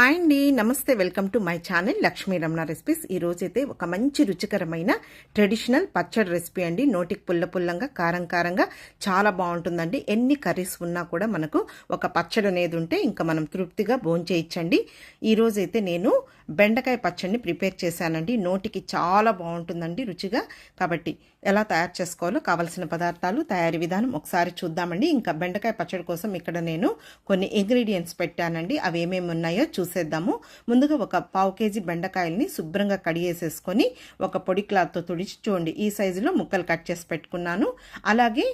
Hi అండి, నమస్తే. Welcome to my channel Lakshmi Ramana recipes. ఈ రోజైతే ఒక మంచి రుచికరమైన ట్రెడిషనల్ పచ్చడి రెసిపీ అండి. నోటికి పుల్ల పుల్లంగా కారం కారంగా చాలా బాగుంటుందండి. ఎన్ని కర్రీస్ ఉన్నా కూడా మనకు ఒక పచ్చడి అనేది ఉంటే ఇంకా మనం తృప్తిగా భోంచేయచ్చండి. ఈ రోజైతే నేను బెండకాయ పచ్చడిని ప్రిపేర్ చేశానండి. నోటికి చాలా బాగుంటుందండి రుచిగా. కాబట్టి ఎలా తయారు చేసుకోవాలో కావలసిన పదార్థాలు, తయారీ విధానం ఒకసారి చూద్దామండి. ఇంకా బెండకాయ పచ్చడి కోసం ఇక్కడ నేను కొన్ని ఇంగ్రీడియంట్స్ పెట్టానండి. అవి ఏమేమి ఉన్నాయో చూసేద్దాము. ముందుగా ఒక 1/2 కేజీ బెండకాయల్ని శుభ్రంగా కడిగేసేసుకొని ఒక పొడి క్లాత్తో తుడిచి చూడండి ఈ సైజులో ముక్కలు కట్ చేసి పెట్టుకున్నాను. అలాగే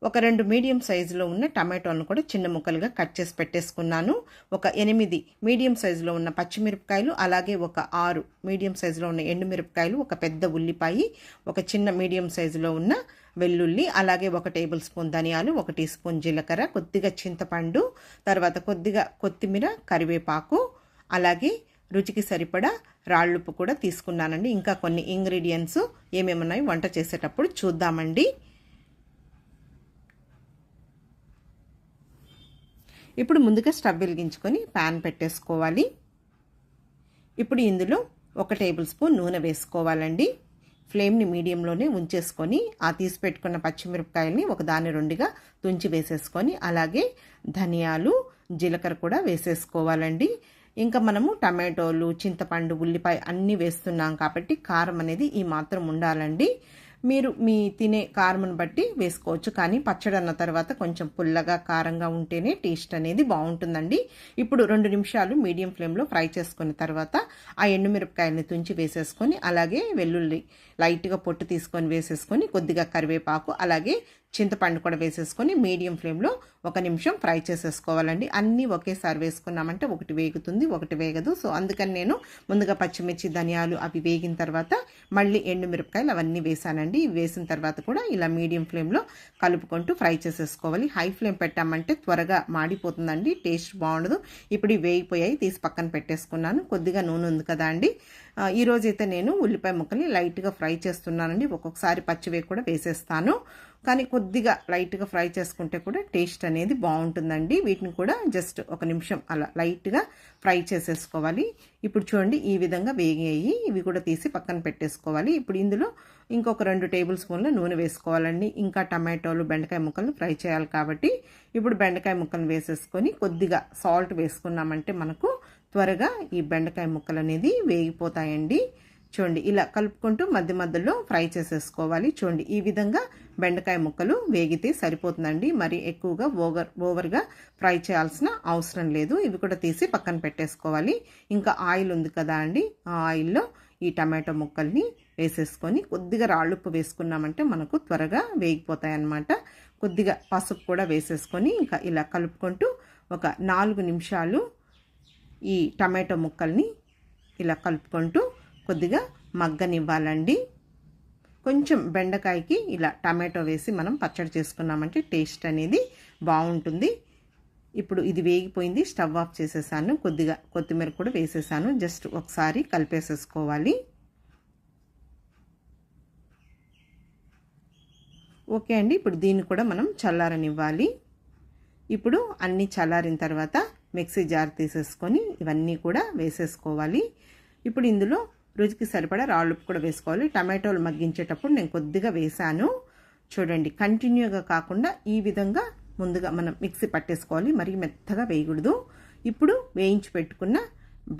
ఒక 2 మీడియం సైజులో ఉన్న టమాటోలను కూడా చిన్న ముక్కలుగా కట్ చేసి పెట్టేసుకున్నాను. ఒక 8 మీడియం సైజులో ఉన్న పచ్చిమిరపకాయలు, అలాగే ఒక 6 మీడియం సైజులో ఉన్న ఎండుమిరపకాయలు, ఒక పెద్ద ఉల్లిపాయ, ఒక చిన్న మీడియం సైజులో ఉన్న వెల్లుల్లి, అలాగే 1 టేబుల్ స్పూన్ ధనియాలు, 1 టీ స్పూన్ జీలకర్ర, కొద్దిగా చింతపండు, తర్వాత కొద్దిగా కొత్తిమీర, కరివేపాకు, అలాగే రుచికి సరిపడా రాళ్ళుప్పు కూడా తీసుకున్నానండి. ఇంకా కొన్ని ఇంగ్రీడియంట్స్ ఏమేమి ఉన్నాయి వంట చేసేటప్పుడు చూద్దామండి. ఇప్పుడు ముందుగా స్టవ్ వెలిగించుకొని ప్యాన్ పెట్టేసుకోవాలి. ఇప్పుడు ఇందులో 1 టేబుల్ స్పూన్ నూనె వేసుకోవాలండి. ఫ్లేమ్ని మీడియంలోనే ఉంచేసుకొని ఆ తీసి పెట్టుకున్న పచ్చిమిరపకాయల్ని ఒకదాని రెండుగా తుంచి వేసేసుకొని, అలాగే ధనియాలు, జీలకర్ర కూడా వేసేసుకోవాలండి. ఇంకా మనము టమాటోలు, చింతపండు, ఉల్లిపాయ అన్నీ వేస్తున్నాం కాబట్టి కారం అనేది ఈ మాత్రం ఉండాలండి. మీరు మీ తినే కారంను బట్టి వేసుకోవచ్చు, కానీ పచ్చడి అన్న తర్వాత కొంచెం పుల్లగా కారంగా ఉంటేనే టేస్ట్ అనేది బాగుంటుందండి. ఇప్పుడు 2 నిమిషాలు మీడియం ఫ్లేమ్లో ఫ్రై చేసుకున్న తర్వాత ఆ ఎండుమిరపకాయలని తుంచి వేసేసుకొని, అలాగే వెల్లుల్లి లైట్గా పొట్టు తీసుకొని వేసేసుకొని, కొద్దిగా కరివేపాకు, అలాగే చింతపండు కూడా వేసేసుకొని మీడియం ఫ్లేమ్లో 1 నిమిషం ఫ్రై చేసేసుకోవాలండి. అన్నీ ఒకేసారి వేసుకున్నామంటే ఒకటి వేగుతుంది, ఒకటి వేగదు. సో అందుకని నేను ముందుగా పచ్చిమిర్చి, ధనియాలు అవి వేగిన తర్వాత మళ్ళీ ఎండుమిరపకాయలు అవన్నీ వేసానండి. వేసిన తర్వాత కూడా ఇలా మీడియం ఫ్లేమ్లో కలుపుకుంటూ ఫ్రై చేసేసుకోవాలి. హై ఫ్లేమ్ పెట్టామంటే త్వరగా మాడిపోతుందండి, టేస్ట్ బాగుండదు. ఇప్పుడు ఇవి వేగిపోయాయి, తీసి పక్కన పెట్టేసుకున్నాను. కొద్దిగా నూనె ఉంది కదా అండి. ఈరోజైతే నేను ఉల్లిపాయ ముక్కల్ని లైట్గా ఫ్రై చేస్తున్నానండి. ఒక్కొక్కసారి పచ్చివే కూడా వేసేస్తాను, కానీ కొద్దిగా లైట్గా ఫ్రై చేసుకుంటే కూడా టేస్ట్ అనేది బాగుంటుందండి. వీటిని కూడా జస్ట్ 1 నిమిషం అలా లైట్గా ఫ్రై చేసేసుకోవాలి. ఇప్పుడు చూడండి ఈ విధంగా వేగాయి, ఇవి కూడా తీసి పక్కన పెట్టేసుకోవాలి. ఇప్పుడు ఇందులో ఇంకొక 2 టేబుల్ స్పూన్ల నూనె వేసుకోవాలండి. ఇంకా టమాటోలు, బెండకాయ ముక్కలు ఫ్రై చేయాలి కాబట్టి ఇప్పుడు బెండకాయ ముక్కలు వేసేసుకొని కొద్దిగా సాల్ట్ వేసుకున్నామంటే మనకు త్వరగా ఈ బెండకాయ ముక్కలు అనేది వేగిపోతాయండి. చూడండి ఇలా కలుపుకుంటూ మధ్య మధ్యలో ఫ్రై చేసేసుకోవాలి. చూడండి ఈ విధంగా బెండకాయ ముక్కలు వేగితే సరిపోతుందండి. మరి ఎక్కువగా ఓవర్గా ఫ్రై చేయాల్సిన అవసరం లేదు. ఇవి కూడా తీసి పక్కన పెట్టేసుకోవాలి. ఇంకా ఆయిల్ ఉంది కదా అండి, ఆ ఆయిల్లో ఈ టమాటో ముక్కల్ని వేసేసుకొని కొద్దిగా రాళ్ళుప్పు వేసుకున్నామంటే మనకు త్వరగా వేగిపోతాయి అన్నమాట. కొద్దిగా పసుపు కూడా వేసేసుకొని ఇంకా ఇలా కలుపుకుంటూ ఒక 4 నిమిషాలు ఈ టమాటో ముక్కల్ని ఇలా కలుపుకుంటూ కొద్దిగా మగ్గనివ్వాలండి. కొంచెం బెండకాయకి ఇలా టమాటో వేసి మనం పచ్చడి చేసుకున్నామంటే టేస్ట్ అనేది బాగుంటుంది. ఇప్పుడు ఇది వేగిపోయింది, స్టవ్ ఆఫ్ చేసేసాను. కొద్దిగా కొత్తిమీర కూడా వేసేసాను. జస్ట్ ఒకసారి కలిపేసేసుకోవాలి. ఓకే అండి, ఇప్పుడు దీన్ని కూడా మనం చల్లారనివ్వాలి. ఇప్పుడు అన్నీ చల్లారిన తర్వాత మిక్సీ జార్ తీసేసుకొని ఇవన్నీ కూడా వేసేసుకోవాలి. ఇప్పుడు ఇందులో రుచికి సరిపడా రాళ్ళుప్పు కూడా వేసుకోవాలి. టమాటోలు మగ్గించేటప్పుడు నేను కొద్దిగా వేసాను. చూడండి కంటిన్యూగా కాకుండా ఈ విధంగా ముందుగా మనం మిక్సీ పట్టేసుకోవాలి, మరీ మెత్తగా వేయకూడదు. ఇప్పుడు వేయించి పెట్టుకున్న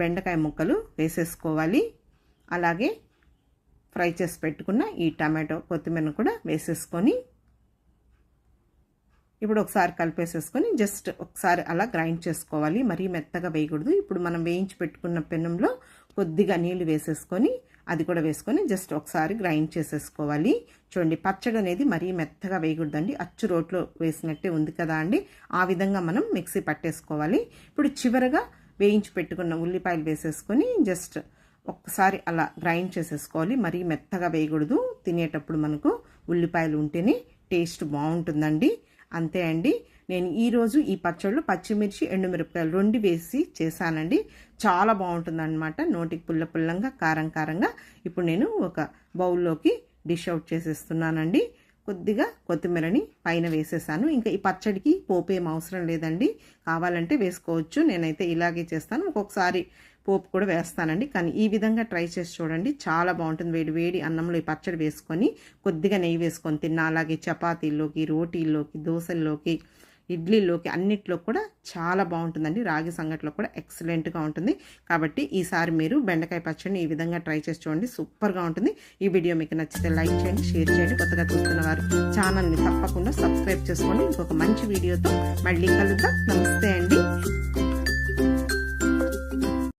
బెండకాయ ముక్కలు వేసేసుకోవాలి. అలాగే ఫ్రై చేసి పెట్టుకున్న ఈ టమాటో, కొత్తిమీరను కూడా వేసేసుకొని ఇప్పుడు ఒకసారి కలిపేసేసుకొని జస్ట్ ఒకసారి అలా గ్రైండ్ చేసుకోవాలి, మరీ మెత్తగా వేయకూడదు. ఇప్పుడు మనం వేయించి పెట్టుకున్న పెనంలో కొద్దిగా నీళ్లు వేసేసుకొని అది కూడా వేసుకొని జస్ట్ ఒకసారి గ్రైండ్ చేసేసుకోవాలి. చూడండి పచ్చడి అనేది మరీ మెత్తగా వేయకూడదండి, అచ్చు రోట్లో వేసినట్టే ఉంది కదా అండి, ఆ విధంగా మనం మిక్సీ పట్టేసుకోవాలి. ఇప్పుడు చివరగా వేయించి పెట్టుకున్న ఉల్లిపాయలు వేసేసుకొని జస్ట్ ఒక్కసారి అలా గ్రైండ్ చేసేసుకోవాలి, మరీ మెత్తగా వేయకూడదు. తినేటప్పుడు మనకు ఉల్లిపాయలు ఉంటేనే టేస్ట్ బాగుంటుందండి. అంతే అండి, నేను ఈరోజు ఈ పచ్చళ్ళు పచ్చిమిర్చి, ఎండుమిరపకాయలు 2 వేసి చేశానండి. చాలా బాగుంటుందన్నమాట, నోటికి పుల్ల పుల్లంగా కారం కారంగా. ఇప్పుడు నేను ఒక బౌల్లోకి డిష్ అవుట్ చేసేస్తున్నానండి. కొద్దిగా కొత్తిమీరని పైన వేసేసాను. ఇంకా ఈ పచ్చడికి పోపు ఏం అవసరం లేదండి, కావాలంటే వేసుకోవచ్చు. నేనైతే ఇలాగే చేస్తాను, ఒక్కొక్కసారి పోపు కూడా వేస్తానండి. కానీ ఈ విధంగా ట్రై చేసి చూడండి, చాలా బాగుంటుంది. వేడి వేడి అన్నంలో ఈ పచ్చడి వేసుకొని కొద్దిగా నెయ్యి వేసుకొని తిన్నా, అలాగే చపాతీల్లోకి, రోటీల్లోకి, దోశల్లోకి, ఇడ్లీలోకి అన్నిట్లో కూడా చాలా బాగుంటుందండి. రాగి సంగట్లో కూడా ఎక్సలెంట్గా ఉంటుంది. కాబట్టి ఈసారి మీరు బెండకాయ పచ్చడిని ఈ విధంగా ట్రై చేసి చూడండి, సూపర్గా ఉంటుంది. ఈ వీడియో మీకు నచ్చితే లైక్ చేయండి, షేర్ చేయండి. కొత్తగా చూస్తున్న వారు ఛానల్ని తప్పకుండా సబ్స్క్రైబ్ చేసుకోండి. ఇంకొక మంచి వీడియోతో మళ్ళీ కలుద్దాం. నమస్తే అండి.